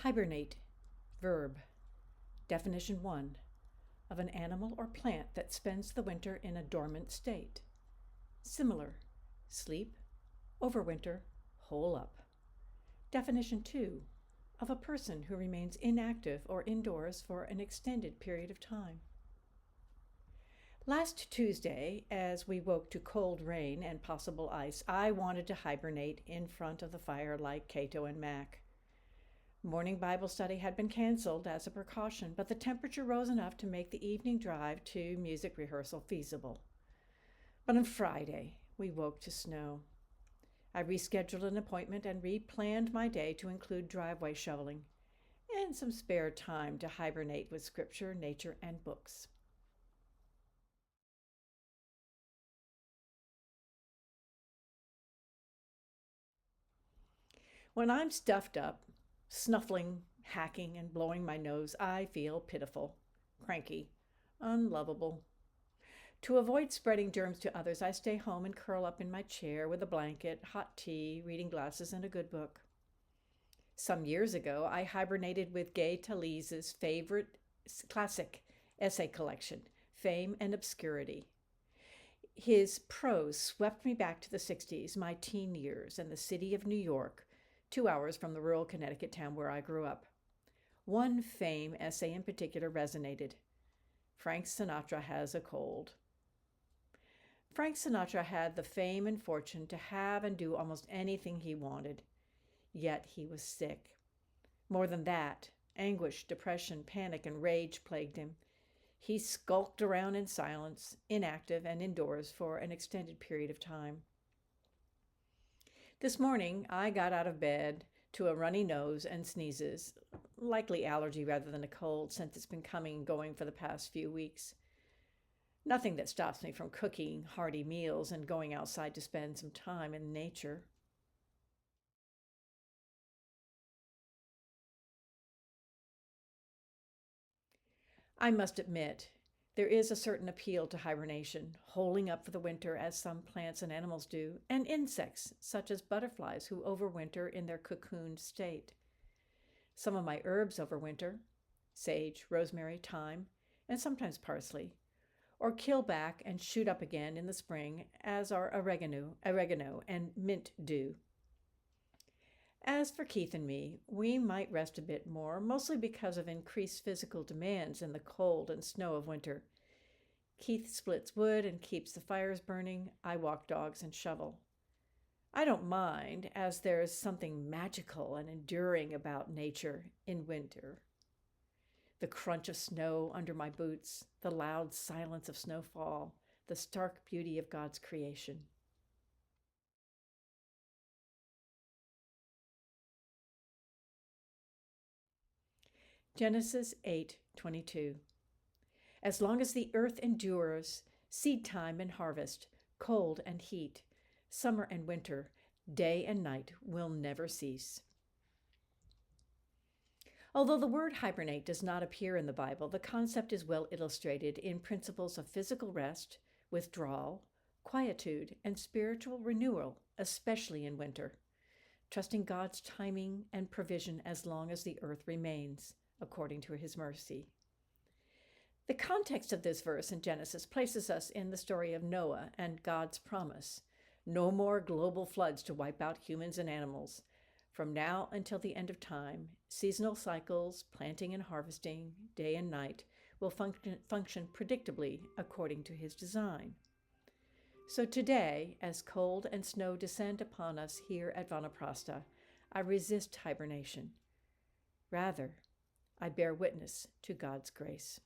Hibernate, verb. Definition 1. Of an animal or plant that spends the winter in a dormant state. Similar, sleep, overwinter, hole up. Definition 2. Of a person who remains inactive or indoors for an extended period of time. Last Tuesday, as we woke to cold rain and possible ice, I wanted to hibernate in front of the fire like Cato and Mac. Morning Bible study had been canceled as a precaution, but the temperature rose enough to make the evening drive to music rehearsal feasible. But on Friday, we woke to snow. I rescheduled an appointment and replanned my day to include driveway shoveling and some spare time to hibernate with scripture, nature, and books. When I'm stuffed up, snuffling, hacking, and blowing my nose, I feel pitiful, cranky, unlovable. To avoid spreading germs to others, I stay home and curl up in my chair with a blanket, hot tea, reading glasses, and a good book. Some years ago, I hibernated with Gay Talese's favorite classic essay collection, Fame and Obscurity. His prose swept me back to the 60s, my teen years, and the city of New York, 2 hours from the rural Connecticut town where I grew up. One Fame essay in particular resonated. Frank Sinatra has a cold. Frank Sinatra had the fame and fortune to have and do almost anything he wanted. Yet he was sick. More than that, anguish, depression, panic, and rage plagued him. He skulked around in silence, inactive and indoors for an extended period of time. This morning, I got out of bed to a runny nose and sneezes, likely allergy rather than a cold since it's been coming and going for the past few weeks. Nothing that stops me from cooking hearty meals and going outside to spend some time in nature. I must admit, there is a certain appeal to hibernation, holing up for the winter as some plants and animals do, and insects such as butterflies who overwinter in their cocooned state. Some of my herbs overwinter, sage, rosemary, thyme, and sometimes parsley, or kill back and shoot up again in the spring, as are oregano and mint do. As for Keith and me, we might rest a bit more, mostly because of increased physical demands in the cold and snow of winter. Keith splits wood and keeps the fires burning. I walk dogs and shovel. I don't mind, as there's something magical and enduring about nature in winter. The crunch of snow under my boots, the loud silence of snowfall, the stark beauty of God's creation. Genesis 8:22. As long as the earth endures, seed time and harvest, cold and heat, summer and winter, day and night will never cease. Although the word hibernate does not appear in the Bible, the concept is well illustrated in principles of physical rest, withdrawal, quietude, and spiritual renewal, especially in winter, trusting God's timing and provision as long as the earth remains, according to his mercy. The context of this verse in Genesis places us in the story of Noah and God's promise. No more global floods to wipe out humans and animals. From now until the end of time, seasonal cycles, planting and harvesting, day and night, will function predictably according to his design. So today, as cold and snow descend upon us here at Vanaprastha, I resist hibernation. Rather, I bear witness to God's grace.